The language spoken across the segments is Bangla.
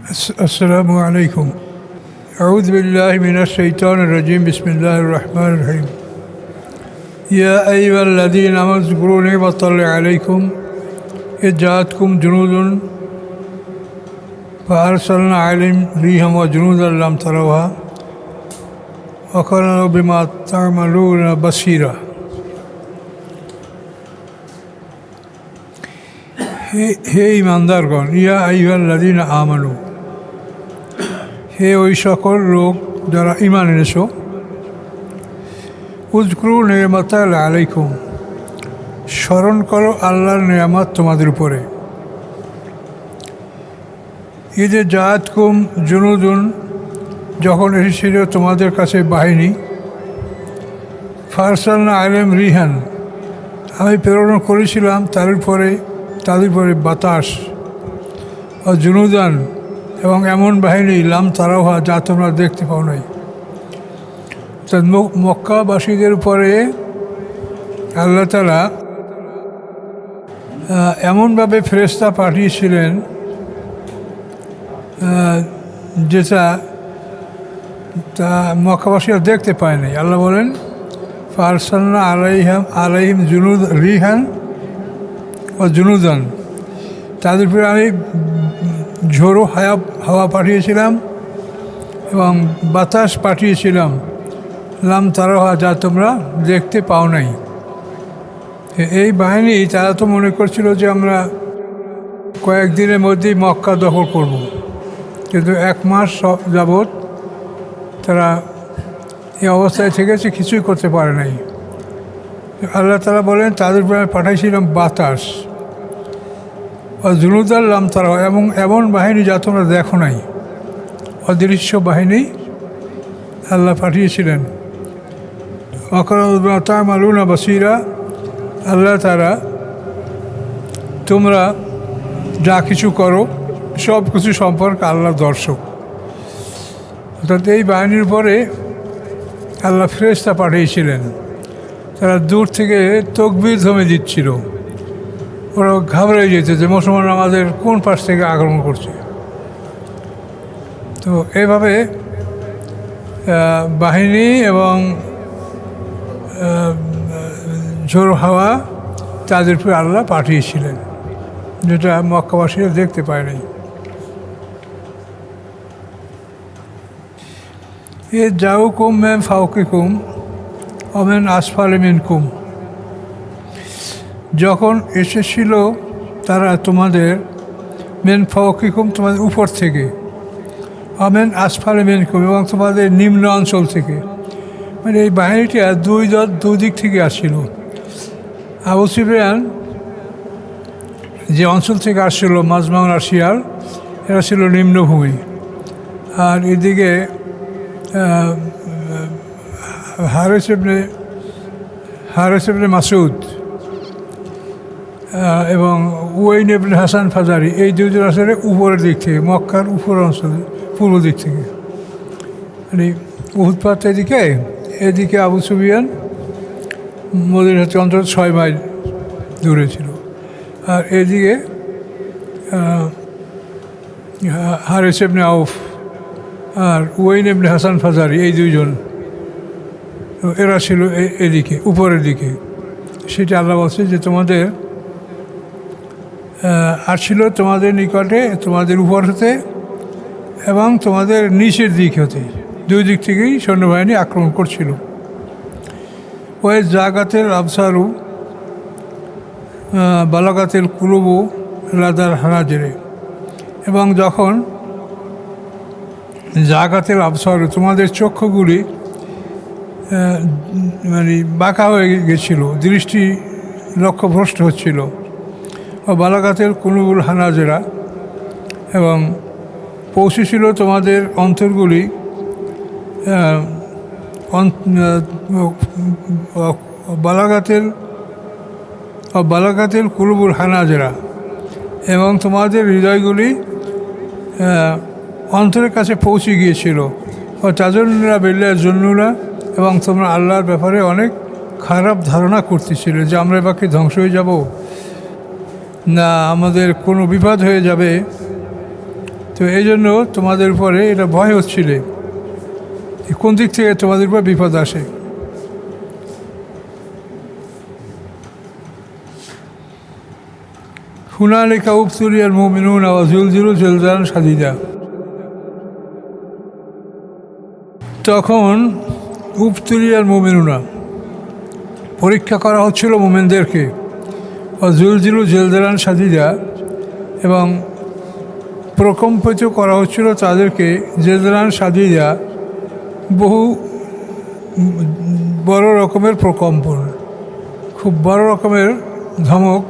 السلام عليكم. أعوذ بالله من الشيطان الرجيم. بسم الله الرحمن الرحيم. يا أيها الذين آمنوا اذكروا نعمة الله عليكم إذ جاءتكم جنود فأرسلنا عليهم ريحا وجنودا لم تروها وكان الله بما تعملون بصيرا. হে ইমানদারগণ, ইয়া আইয়ুহাল্লাযীনা আমানু, হে ওই সকল লোক যারা ঈমান এনেছো, উযকুরু নি'মাতাল্লাহি আলাইকুম, স্মরণ করো আল্লাহর নিয়ামত তোমাদের উপরে। ইযে জাআতকুম জুনুদুন, যখন এসেছিল তোমাদের কাছে বাহিনী, ফারসালনা আলাইহিম রিহান, আমি প্রেরণ করেছিলাম তাদের উপরে বাতাস, ও জুনুদান, এবং এমন বাহিনী লাম তারাওহা, যা তোমরা দেখতে পাও নাই। মক্কাবাসীদের উপরে আল্লাহ তাআলা এমনভাবে ফেরেশতা পাঠিয়েছিলেন যেটা মক্কাবাসীরা দেখতে পায় নাই। আল্লাহ বলেন, ফারসালনা আলাইহিম জুনুদ রিহান ও জুনুদান, তাদের উপরে আমি ঝোড়ো হাওয়া পাঠিয়েছিলাম এবং বাতাস পাঠিয়েছিলাম, লাম তারাহা, যা তোমরা দেখতে পাও নাই। এই বাহিনী তারা তো মনে করছিল যে আমরা কয়েকদিনের মধ্যেই মক্কা দখল করব, কিন্তু 1 মাস যাবৎ তারা এই অবস্থায় থেকেছে, কিছুই করতে পারে নাই। আল্লাহ তাআলা বলেন, তাদের উপরে আমি পাঠাইছিলাম বাতাস, জুনুদাল লাম তারা, এবং এমন বাহিনী যা তোমরা দেখো নাই, অদৃশ্য বাহিনী আল্লাহ পাঠিয়েছিলেন। তা'মালুনা বাসীরা, আল্লাহ তাআলা তোমরা যা কিছু করো সব কিছু সম্পর্কে আল্লাহ দর্শক। অর্থাৎ এই বাহিনীর উপরে আল্লাহ ফেরেশতা পাঠিয়েছিলেন, তারা দূর থেকে তাকবীর ধ্বনি দিচ্ছিল। ওরা ঘাবড়ে যেত যে মুসলমান আমাদের কোন পাশ থেকে আক্রমণ করছে। তো এভাবে বাহিনী এবং ঝোড়ো হাওয়া তাদের উপরে আল্লাহ পাঠিয়েছিলেন, যেটা মক্কাবাসীরা দেখতে পায় নাই। এ জাউকুম মিন ফাওকিকুম ওয়া মিন আসফালি মিনকুম, যখন এসেছিল তারা তোমাদের মেন ফাওকিকুম, তোমাদের উপর থেকে, আমেন আসফালে মিনকুম, এবং তোমাদের নিম্ন অঞ্চল থেকে। মানে এই বাহিনীটা দুই দিক থেকে আসছিল। আবু সুফিয়ান যে অঞ্চল থেকে আসছিল, মাজমাউন আশিয়ার, এরা ছিল নিম্নভূমি, আর এদিকে হারেস ইবনে মাসউদ এবং ওয়াইন ইবনে হাসান ফাজারি, এই দুজন আসলে উপরের দিক থেকে, মক্কার উপর অঞ্চলে পূর্ব দিক থেকে। মানে উহুদ পাহাড় এদিকে আবু সুফিয়ান মদিনা হচ্ছে অন্তত 6 মাইল দূরে ছিল, আর এদিকে হারেস ইবনে আউফ আর ওয়াইন ইবনে হাসান ফাজারি, এই দুইজন, এরা ছিল এদিকে উপরের দিকে। সেটা আল্লাহ বলছে যে তোমাদের আসছিল তোমাদের নিকটে, তোমাদের উপর হতে এবং তোমাদের নিচের দিক হতে, দুই দিক থেকেই সৈন্যবাহিনী আক্রমণ করছিল। ওই জাগাতের আবসারু বালাগাতের কুলুবু লাদার হানাজেরে, এবং যখন জাগাতের আবসারু, তোমাদের চক্ষুগুলি মানে বাঁকা হয়ে গেছিল, দৃষ্টি লক্ষ্যভ্রষ্ট হচ্ছিল, ও বালাগাতের কুলুবুল হানাজেরা, এবং পৌঁছেছিল তোমাদের অন্তরগুলি বালাগাতের কুলুবুল হানাজেরা, এবং তোমাদের হৃদয়গুলি অন্তরের কাছে পৌঁছে গিয়েছিল। ও তাজন্নুরা বিল্লাহ জন্নুরা, এবং তোমরা আল্লাহর ব্যাপারে অনেক খারাপ ধারণা করতেছিলে যে আমরা বাকি ধ্বংস হয়ে যাব, না আমাদের কোনো বিপদ হয়ে যাবে। তো এই জন্য তোমাদের উপরে এটা ভয় হচ্ছিলে কোন দিক থেকে তোমাদের উপর বিপদ আসে। হুনালিকা উবতুলিয়াল মুমিনুনা ওয়া যুলজিলু জিলজালান শাদীদা। তখন উবতুলিয়াল মুমিনুনা পরীক্ষা করা হচ্ছিল মুমিনদেরকে, ওয়া যুলজিলু জিলজালান শাদীদা এবং প্রকম্পিত করা হচ্ছিল তাদেরকে জিলজালান শাদীদা বহু বড় রকমের প্রকম্পন, খুব বড় রকমের ধমক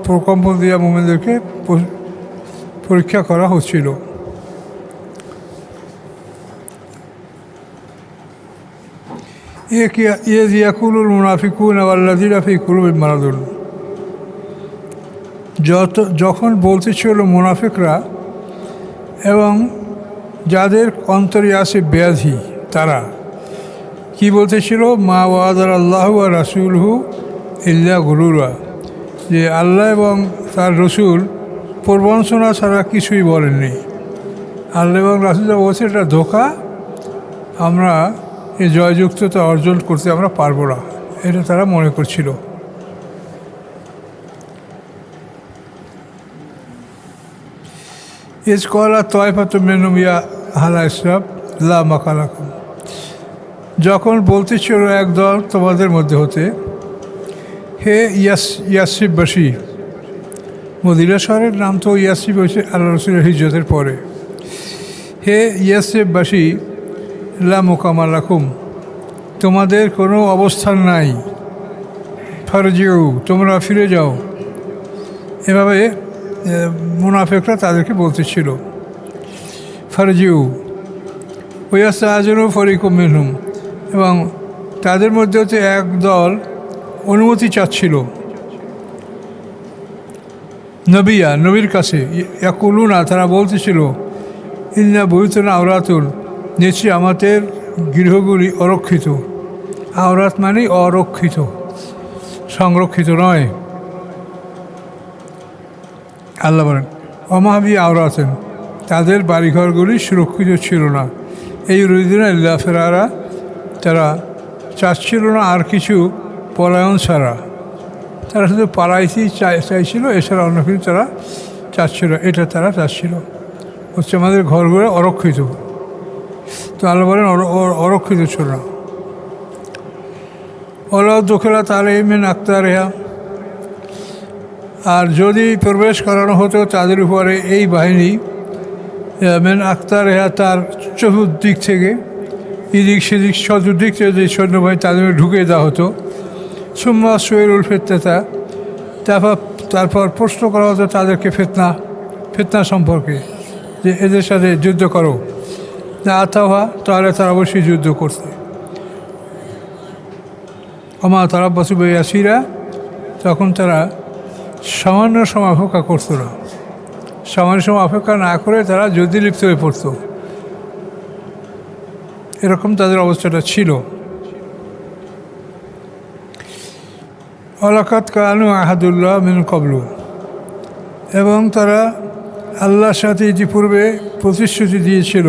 প্রকম্পন দিয়ে মুমিনদেরকে পরীক্ষা করা হচ্ছিল। ইয়ে ইয়াকুলুল মুনাফিকুনা ওয়াল্লাযীনা ফী কুলুবিহিম মারাদুন, যখন বলতেছিল মুনাফিকরা এবং যাদের অন্তরে আছে ব্যাধি, তারা কি বলতেছিল, মা ওয়াদাল্লাহু ওয়া রাসূলুহু ইল্লা গুরুরা, যে আল্লাহ এবং তার রসুল প্রবঞ্চনা ছাড়া কিছুই বলেননি। আল্লাহ এবং রাসূল বলছে এটা ধোঁকা, আমরা এই জয়যুক্ততা অর্জন করতে আমরা পারবো না, এটা তারা মনে করছিল। ইজ ক্বালা তায়ফাতুম মিনহুম ইয়া আহলা ইসরাফ লা মাকানা লাকুম, যখন বলতেছিল একদল তোমাদের মধ্যে হতে, হে ইয়াসরিববাসী, মদিনা শহরের নাম তো ইয়াসরিব হয়েছে আল্লাহ রসুলের হিজরতের পরে, হে ইয়াসরিববাসী লা মুকামা লাকুম, তোমাদের কোনো অবস্থান নাই, ফারজিউ, তোমরা ফিরে যাও। এভাবে মুনাফিকরা তাদেরকে বলতেছিল। ফারজিউ ওয়াস্তাআযিনু ফারিকুম মিনহুম, এবং তাদের মধ্যে হচ্ছে এক দল অনুমতি চাচ্ছিল নবীর কাছে, ইয়াকুলুনা, তারা বলতেছিল, ইন্না বুয়ুতুনা আওরাতুন, নিশ্চয়ই আমাদের গৃহগুলি অরক্ষিত। আওরাত মানে অরক্ষিত, সংরক্ষিত নয়। আল্লাহ বলেন অমাহাবি আওরাতেন, তাদের বাড়িঘরগুলি সুরক্ষিত ছিল না। এই রুদিনা ইল্লা ফেরারা, তারা চাচ্ছিল না আর কিছু পলায়ন ছাড়া, তারা শুধু পালাইতেই চাইছিল, এছাড়া অন্য কিছু তারা চাচ্ছিল, এটা তারা চাচ্ছিল হচ্ছে আমাদের ঘরগুলো অরক্ষিত। তো আল্লাহ বলেন অরক্ষিত ছিল না। ওলাও দোখেলা তাহলে মেন আক্তার রেহা, আর যদি প্রবেশ করানো হতো তাদের উপরে এই বাহিনী, মেন আক্তার রেহা, তার চতুর্দিক থেকে, এদিক সেদিক চতুর্দিক থেকে যে সৈন্যবাহিনী তাদের ঢুকিয়ে দেওয়া হতো, সুম্মা সুয়েরুল ফেতনা, তারপর প্রশ্ন করা হতো তাদেরকে ফেতনা সম্পর্কে, যে এদের সাথে যুদ্ধ করো, না আতাহা, তাহলে তারা অবশ্যই যুদ্ধ করতে। আমা তারা বাসুবে ইয়াসিরা, তখন তারা সামান্য সময় অপেক্ষা করতো না, সামান্য সময় অপেক্ষা না করে তারা যুদ্ধে লিপ্ত হয়ে পড়তো, এরকম তাদের অবস্থাটা ছিল। ওয়ালাকাদ কানু আহাদুল্লাহ মিন ক্বাবলু, এবং তারা আল্লাহর সাথে ইতিপূর্বে প্রতিশ্রুতি দিয়েছিল,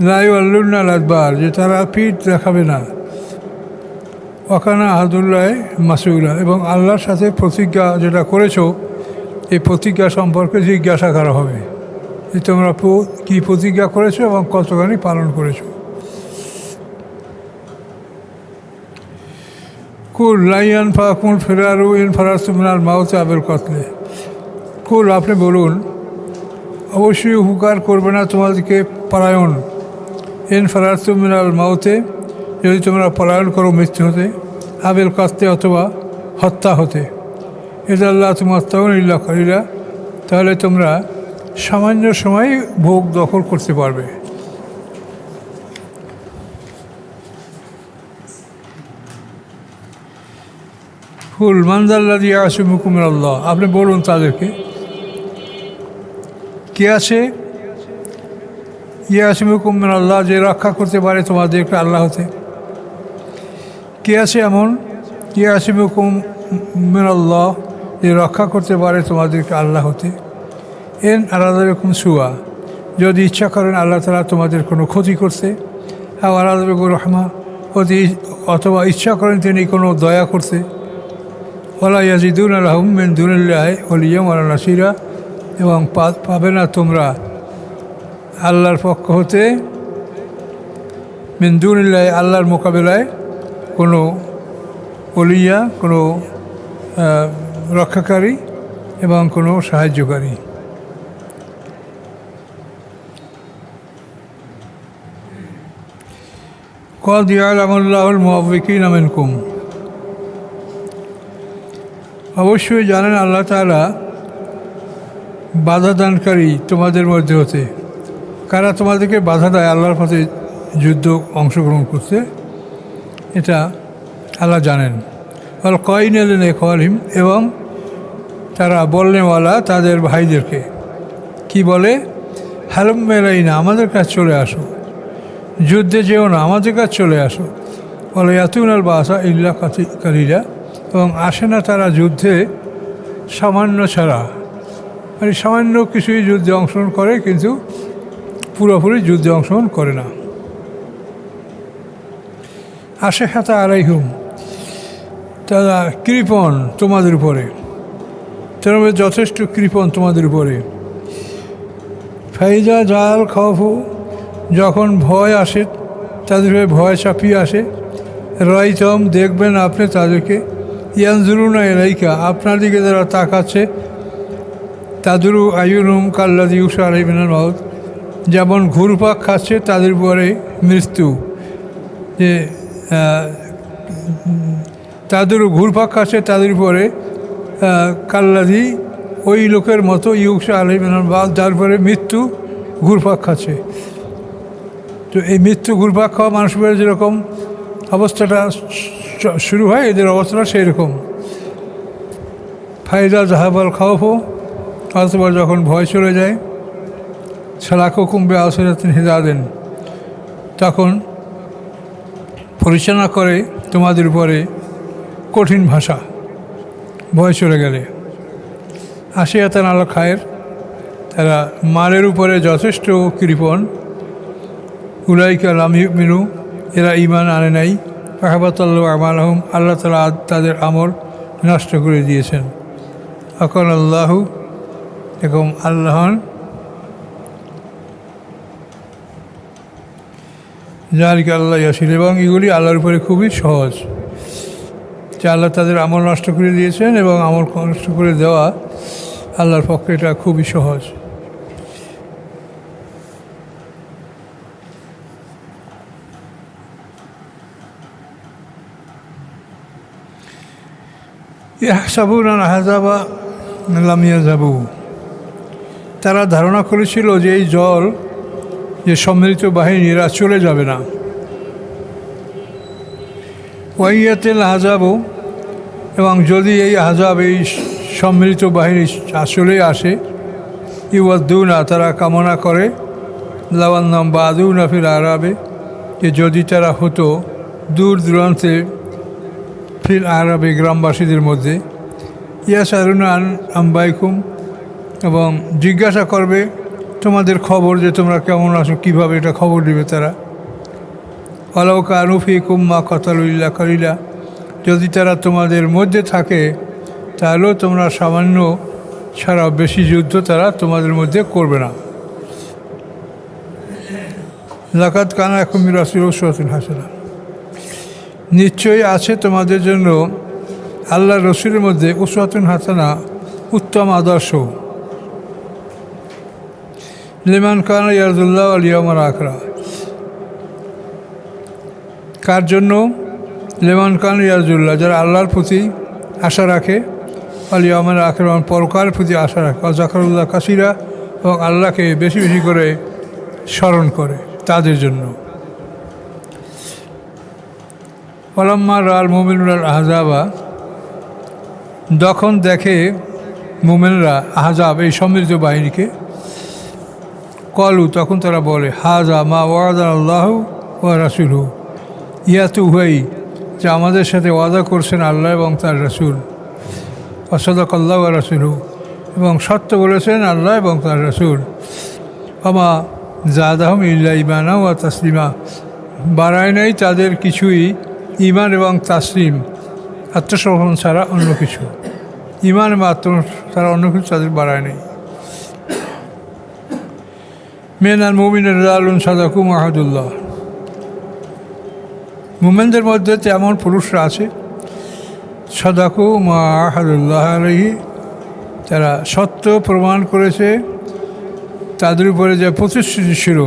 লা ইউওয়াল্লুনা আল-আদবার, যে তারা পিঠ দেখাবে না। ওয়াকানা আহাদুল্লাহ মাসউলা, এবং আল্লাহর সাথে প্রতিজ্ঞা যেটা করেছো, এই প্রতিজ্ঞা সম্পর্কে জিজ্ঞাসা করা হবে যে তোমরা কী প্রতিজ্ঞা করেছো এবং কতখানি পালন করেছো। কুল লাইয়ান ফাকুল ফেরারু ইন ফারাসুমিনাল মাউতে আবেল কতলে, কুল, আপনি বলুন, অবশ্যই উপকার করবে না তোমাদেরকে পলায়ন, ইন ফারাসুমিনাল মাউতে, যদি তোমরা পলায়ন করো মৃত্যু হতে, আবেল কাস্তে, অথবা হত্যা হতে, এটা আল্লাহ তোমার ইল্লা করিলা, তাহলে তোমরা সামান্য সময় ভোগ দখল করতে পারবে। ফুল মানজাল্লাযী ইয়াসিমুকুম মিনাল্লাহ, আপনি বলুন তাদেরকে, কে আছে ইয়াসিমুকুম মিনাল্লাহ, যে রক্ষা করতে পারে তোমাদেরকে আল্লাহ হতে। কে আছে এমন ইয়াসিমুকুম মিনাল্লাহ, যে রক্ষা করতে পারে তোমাদেরকে আল্লাহ হতে। এন আলাদা সুয়া, যদি ইচ্ছা করেন আল্লাহ তাআলা তোমাদের কোনো ক্ষতি করতে, আলাদা রহমা, অথবা ইচ্ছা করেন তিনি কোনো দয়া করতে। ওয়ালা ইয়াজিদুনা লাহুম মিন দুনিল্লাহি ওয়ালিয়্যান ওয়ালা নাসীরা, এবং পাবে না তোমরা আল্লাহর পক্ষ হতে মিন দুনিল্লাহি আল্লাহর মোকাবেলায় কোনো ওলিয়া, কোনো রক্ষাকারী এবং কোনো সাহায্যকারী। ক্বাদ ইয়ালামুল্লাহুল মুআওয়িকিনা মিনকুম, অবশ্যই জানেন আল্লাহ তাআলা বাধা দানকারী তোমাদের মধ্যে হতে। কারা তোমাদেরকে বাধা দেয় আল্লাহর পথে যুদ্ধ অংশগ্রহণ করতে, এটা আল্লাহ জানেন। ওয়াল কাইনালিন ইখওয়ানিহিম, এবং তারা বলনেওয়ালা তাদের ভাইদেরকে কি বলে, হালুম্মা ইলাইনা, আমাদের কাছে চলে আসো, যুদ্ধে যেও না, আমাদের কাছে চলে আসো। ওয়ালা ইয়াতুনাল বাসা ইল্লা কালিলা, এবং আসে না তারা যুদ্ধে সামান্য ছাড়া, মানে সামান্য কিছুই যুদ্ধে অংশগ্রহণ করে, কিন্তু পুরোপুরি যুদ্ধে অংশগ্রহণ করে না। আসে হাতা আলাইহুম, তারা কৃপণ তোমাদের উপরে, তারা যথেষ্ট কৃপণ তোমাদের উপরে। ফাইজা জাল খাওফু, যখন ভয় আসে তাদের ভয় চাপিয়ে আসে, রাইতম, দেখবেন আপনি তাদেরকে, ইয়ানজুরুনা ইলাইকা, আপনার দিকে যারা তাকাচ্ছে, তাদুরু আয়ুনুম কাল্লাযী ইউশা আলাইহি মিনাল মাউত, যেমন ঘুরপাক খাচ্ছে তাদের উপরে মৃত্যু, যে তাদুরু ঘুরপাক খাচ্ছে তাদের উপরে, কাল্লাযী, ওই লোকের মতো, ইউশা আলাইহি মিনাল মাউত, যার উপরে মৃত্যু ঘুরপাক খাচ্ছে। তো এই মৃত্যু ঘুরপাক খাওয়া মানুষের যেরকম অবস্থাটা শুরু হয়, এদের অবস্থাটা সেই রকম। ফাইজা জাহাবাল খাওফো, অথবা যখন ভয় চলে যায়, সালাকো কুম্বে আসরাতিন হিদাদেন, তখন পরিচালনা করে তোমাদের উপরে কঠিন ভাষা, ভয় চলে গেলে। আশিয়াতান আল খায়ের, তারা মালের উপরে যথেষ্ট কৃপণ। উলাইকা লাম ইউমিনু, এরা ঈমান আনে নাই। ফাহাবাতাল্লাহু আমালহুম, আল্লাহ তাআলা তাদের আমল নষ্ট করে দিয়েছেন। আকান আল্লাহু, এরকম আল্লাহন যালিকা আল্লাহ ইয়াসির, এবং এগুলি আল্লাহর উপরে খুবই সহজ, যে আল্লাহ তাদের আমল নষ্ট করে দিয়েছেন, এবং আমল নষ্ট করে দেওয়া আল্লাহর পক্ষে এটা খুবই সহজ। ইয়াহসাবুনা আহজাবা লাম ইয়াযহাবু, তারা ধারণা করেছিল যে এই জল, যে সম্মিলিত বাহিনীরা চলে যাবে না। ওয়াইয়াতিল আহজাবু, এবং যদি এই আহজাব, এই সম্মিলিত বাহিনী চলে আসে, ইউয়াদ্দুনা, তারা কামনা করে, লাওয়ান্নাম বাদুনা ফিল আরাবে, যে যদি তারা হতো দূর দূরান্তে, ফিল আরাবে, গ্রামবাসীদের মধ্যে, ইয়াসালুনা আন আমবাইকুম, এবং জিজ্ঞাসা করবে তোমাদের খবর, যে তোমরা কেমন আছো, কীভাবে এটা খবর দিবে তারা। ওয়ালাউ কানু ফীকুম মা কাতালু ইল্লা কালিলা, যদি তারা তোমাদের মধ্যে থাকে তাহলেও তোমরা সামান্য ছাড়া বেশি যুদ্ধ তারা তোমাদের মধ্যে করবে না। লাকাদ কানা লাকুম ফি রাসূলিল্লাহি উসওয়াতুন হাসানাহ, নিশ্চয়ই আছে তোমাদের জন্য আল্লাহ রসুলের মধ্যে উসওয়াতুন হাসানা, উত্তম আদর্শ। লিমান কানা ইয়ারজুল্লাহ ওয়াল ইয়াউমাল আখির, কার জন্য? লিমান কানা ইয়ারজুল্লাহ, যারা আল্লাহর প্রতি আশা রাখে, ওয়াল ইয়াউমাল আখির, পরকালের প্রতি আশা রাখে, ওয়া যাকারুল্লাহ কাসীরা, এবং আল্লাহকে বেশি বেশি করে স্মরণ করে, তাদের জন্য। ওয়ালাম্মা রাআল মুমিনুনাল আহজাবা, যখন দেখে মুমিনরা আহজাব, এই সম্মিলিত বাহিনীকে, কলু, তখন তারা বলে, হাজা মা ওয়াদানা আল্লাহু ওয়া রাসূলুহু, ইয়া তো হুয়াই, যে আমাদের সাথে ওয়াদা করছেন আল্লাহ এবং তার রাসূল। ওয়া সাদাকাল্লাহু ওয়া রাসূলুহু, এবং সত্য বলেছেন আল্লাহ এবং তার রাসূল। আমা জাদাহুম ইল্লা ঈমানা ওয়া তাসলিমা, বাড়ায় নাই তাদের কিছুই ঈমান এবং তাসলিম, আত্মসমর্পণ ছাড়া অন্য কিছু। ঈমান এবং আত্মসমর্পণ ছাড়া অন্য কিছু তাদের বাড়ায় নেই। মিনাল মুমিনিনা রিজালুন সাদাকু মা আহাদুল্লাহ, মুমিনদের মধ্যে তেমন পুরুষরা আছে সাদাকু মা আহাদুল্লাহ আলাইহি, তারা সত্য প্রমাণ করেছে তাদের উপরে যে প্রতিশ্রুতি ছিল,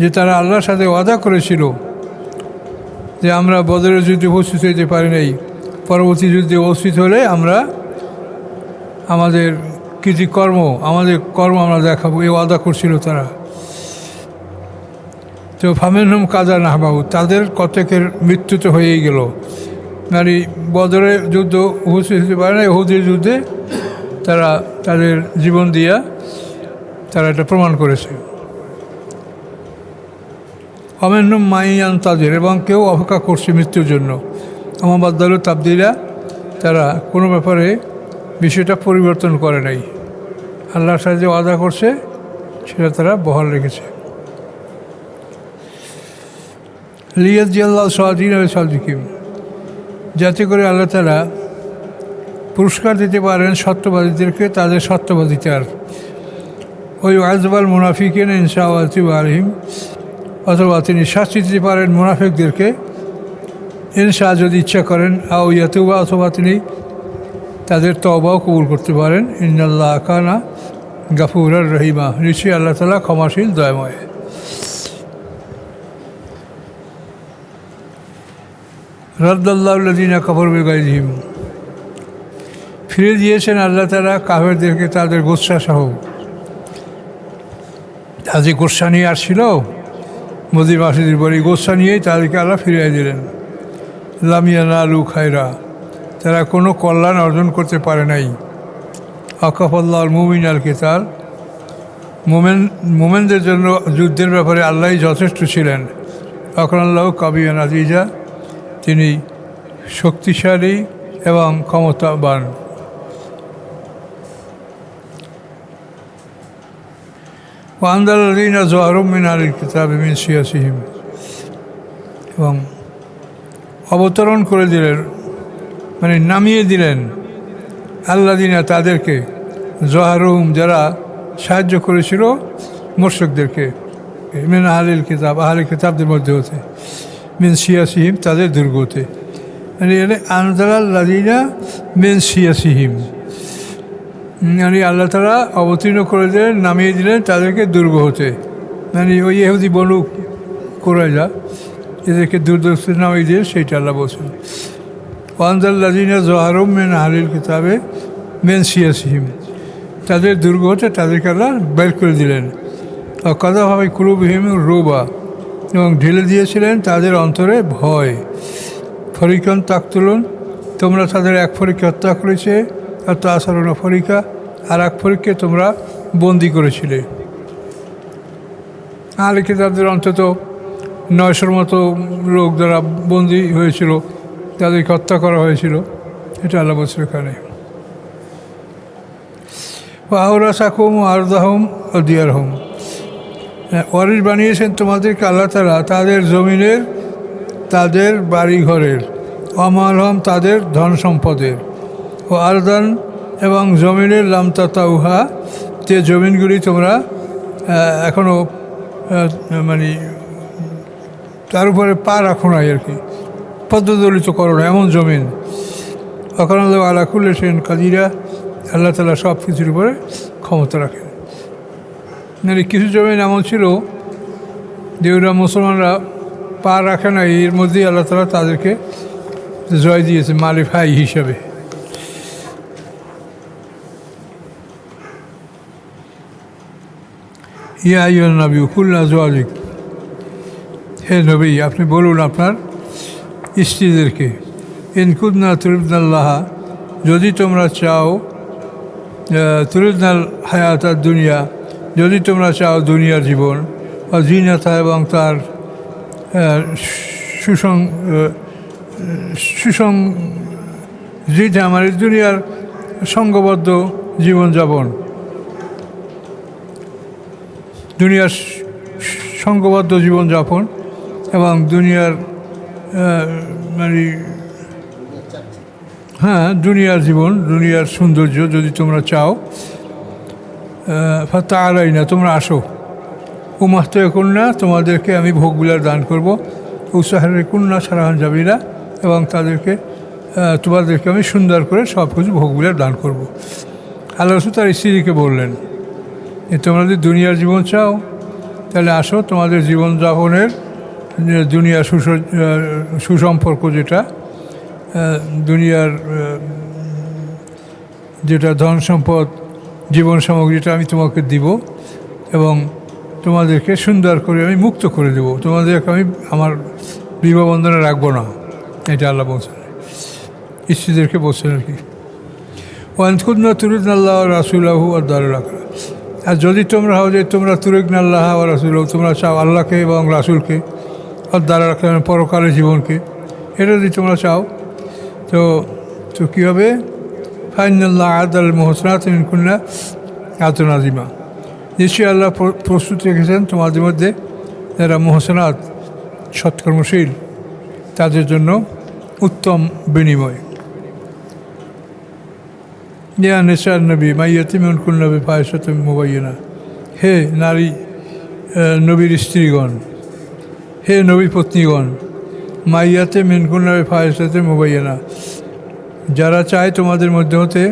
যে তারা আল্লাহর সাথে ওয়াদা করেছিল যে আমরা বদরের যুদ্ধে উপস্থিত হইতে পারি নাই, পরবর্তী যুদ্ধে উপস্থিত হলে আমরা আমাদের কৃতিকর্ম আমাদের কর্ম আমরা দেখাবো, এই ওয়াদা করছিল তারা। তো ফামিনহুম কাযা নাহবাহু, তাদের কতকের মৃত্যু তো হয়েই গেল। নারী বদরের যুদ্ধ উপস্থিত হতে পারে না, উহুদের যুদ্ধে তারা তাদের জীবন দিয়া তারা এটা প্রমাণ করেছে। ফামিনহুম মাইয়ান তাদের, এবং কেউ অপেক্ষা করছে মৃত্যুর জন্য। আমা বাদদালু তাবদীলা, তারা কোনো ব্যাপারে বিষয়টা পরিবর্তন করে নাই, আল্লাহর সাথে যে ওয়াদা করছে সেটা তারা বহাল রেখেছে। লিয়াজজি আল্লাহ সাদিন সাদিকিম, যাতে করে আল্লাহ তাআলা পুরস্কার দিতে পারেন সত্যবাদীদেরকে তাদের সত্যবাদিতার। ওই আজবাল মুনাফিকিন ইনশাআল্লাহ আলাইহিম, অথবা তিনি শাস্তি দিতে পারেন মুনাফিকদেরকে ইনশা, যদি ইচ্ছা করেন, আও ইয়াতুবা, অথবা তিনি তাদের তওবাও কবুল করতে পারেন। ইন্নাল্লাহ কানা গাফুরার রহিমা, নিশ্চয়ই আল্লাহ তাআলা ক্ষমাশীল দয়াময়। রাদ্দাল্লাহুল্লাযীনা কাফারু বিগাইযিহিম, ফিরে দিয়েছেন আল্লাহ তাআলা কাফেরদেরকে তাদের গোসা সহ। তাদের গোসা নিয়ে আসছিল মদিনাবাসীদের বলি, গোসা নিয়েই তাদেরকে আল্লাহ ফিরিয়ে দিলেন। লাম ইয়ানালু খায়রা, তারা কোনো কল্যাণ অর্জন করতে পারে নাই। আকাফাল্লাহুল মুমিনাল কিতাল, মোমেনদের জন্য যুদ্ধের ব্যাপারে আল্লাহই যথেষ্ট ছিলেন। আকানাল্লাহু কাবিয়ান আজিজা, তিনি শক্তিশালী এবং ক্ষমতাবান। ওয়ান্দাল্লাযীনা যাহারু মিন আহলিল কিতাবি মিন সিয়াসিহিম, এবং অবতরণ করে দিলেন, মানে নামিয়ে দিলেন, আল্লাযীনা তাদেরকে, যাহারুহুম যারা সাহায্য করেছিল মুশরিকদেরকে, মিন আহলিল কিতাব আহলে কিতাবদের মধ্যে হতে, মিন সিয়াসিহিম তাদের দুর্গতে, মানে আনজালাল্লাযীনা মিন সিয়াসিহিম, মানে আল্লাহ তাআলা অবতীর্ণ করে দিলেন, নামিয়ে দিলেন তাদেরকে দুর্গ হতে, মানে ওই ইহুদি বনু কুরাইজা এদেরকে দুর্দশা নামিয়ে দিয়ে সেইটা আল্লাহ বলছেন। ওয়ানজাল্লাযীনা যাহারুহুম মিন আহলিল কিতাবে মিন সিয়াসিহিম, তাদের দুর্গ হতে তাদেরকে আল্লাহ বের করে দিলেন। কাযাভাবে কুলুবিহিম রুবা, এবং ঢেলে দিয়েছিলেন তাদের অন্তরে ভয়। ফরিকান তাকতুলুন, তোমরা তাদের এক ফরিককে হত্যা করেছে, আর তাসারুন ফরিকা, আর এক ফরিককে তোমরা বন্দি করেছিলে। আহলে কিতাবদের অন্তত 900 মতো লোক যারা বন্দি হয়েছিল, তাদেরকে হত্যা করা হয়েছিল, এটা আল্লাহ বলছে এখানে। আওরাসাকুম আরদাহুম ও দিয়ারহুম, ওয়ারিস বানিয়েছেন তোমাদেরকে আল্লাহ তাআলা তাদের জমিনের, তাদের বাড়িঘরের, আমালহম তাদের ধন সম্পদের, ও আরদান এবং জমিনের লামতাতাউহা, যে জমিনগুলি তোমরা এখনও মানে তার উপরে পা রাখো নাই আর কি, পদ্মদলিত করো না, এমন জমিন। এখন আল্লাহ আলা কুল্লি শাইইন কাদিরা, আল্লাহ তাআলা সব কিছুর উপরে ক্ষমতা রাখেন। মানে কিছু জমিন এমন ছিল যে ওরা মুসলমানরা পা রাখে না, এর মধ্যেই আল্লাহ তাআলা তাদেরকে জয় দিয়েছে মালিক ভাই হিসাবে। ইয়া আইয়ুহান নবী কুল আজওয়াজিক, হে নবী আপনি বলুন আপনার স্ত্রীদেরকে, ইন কুননা তুরিদনাল্লাহ, যদি তোমরা চাও, তুরিদনাল হায়াতাদ দুনিয়া, যদি তোমরা চাও দুনিয়ার জীবন, ও জিনাতা এবং তার সুসংজিত, আমার দুনিয়ার সঙ্গবদ্ধ জীবনযাপন, দুনিয়ার সঙ্গবদ্ধ জীবনযাপন এবং দুনিয়ার মানে হ্যাঁ দুনিয়ার জীবন, দুনিয়ার সৌন্দর্য যদি তোমরা চাও, তা আলাই না, তোমরা আসো। উমাহতে কন্যা, তোমাদেরকে আমি ভোগবিলার দান করব। উৎসাহের কন্যা সারাহান যাবিরা, এবং তোমাদেরকে আমি সুন্দর করে সব কিছু ভোগবিলার দান করব। আল্লাহ রসুল তার স্ত্রীকে বললেন যে তোমরা যদি দুনিয়ার জীবন চাও তাহলে আসো, তোমাদের জীবনযাপনের দুনিয়ার সুসম্পর্ক যেটা, দুনিয়ার যেটা ধন সম্পদ, জীবন সামগ্রীটা আমি তোমাকে দিব এবং তোমাদেরকে সুন্দর করে আমি মুক্ত করে দেব, তোমাদেরকে আমি আমার বিবাহ বন্ধনে রাখবো না। এটা আল্লাহ বলছেন, স্ত্রীদেরকে বলছেন আর কি। ওয়ানকুদনা তুরিদ আল্লাহ রাসুল্লাহু আর দারুল আখিরা, আর যদি তোমরা হও যে তোমরা তুরিদনা আল্লাহ আর রাসুল্লাহ, তোমরা চাও আল্লাহকে এবং রাসুলকে, আর দারুল আখিরা পরকালের জীবনকে, এটা যদি তোমরা চাও তো কী হবে? ফাইনাল্লাহ আদাল মোহসনাত মিনকুন্না আতন আজিমা, নিশ্চয়ই আল্লাহ প্রস্তুত রেখেছেন তোমাদের মধ্যে যারা মোহসনাত সৎকর্মশীল, তাদের জন্য উত্তম বিনিময়। ইয়া নেশার নবী মাইয়াতি মিনকুন নবী ফাহিশাত মুবাইয়িনা, হে নারী নবীর স্ত্রীগণ, হে নবী পত্নীগণ, মাইয়াতে মিনকুন নবী ফাহিশাত মুবাইয়িনা, যারা চায় তোমাদের মধ্যে হতে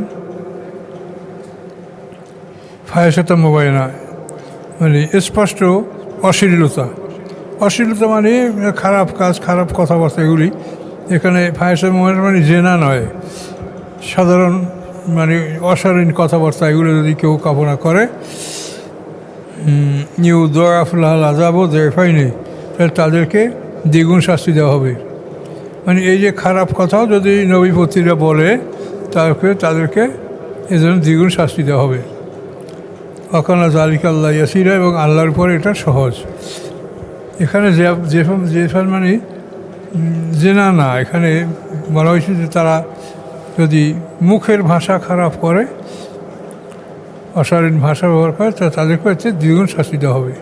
ফাহিশাত মুবাইয়িনা মানে স্পষ্ট অশ্লীলতা, অশ্লীলতা মানে খারাপ কাজ, খারাপ কথাবার্তা, এগুলি এখানে ফাহিশাত মুবাইয়িনা মানে জেনা নয়, সাধারণ মানে অশালীন কথাবার্তা, এগুলো যদি কেউ কামনা করে নিউ দোয়াফুল্লাহ আজাবও দেখাই নেই, তাহলে তাদেরকে দ্বিগুণ শাস্তি দেওয়া হবে। মানে এই যে খারাপ কথাও যদি নবীপতিরা বলে তাদেরকে এজন্য দ্বিগুণ শাস্তি দেওয়া হবে। অকানা জালিক আল্লাহ ইয়াসিরা, এবং আল্লাহর উপরে এটা সহজ। এখানে যেসব মানে জেনা না, এখানে বলা হয়েছে যে তারা যদি মুখের ভাষা খারাপ করে, অশালীন ভাষা ব্যবহার করে, তাদেরকে দ্বিগুণ শাস্তি দেওয়া হবে।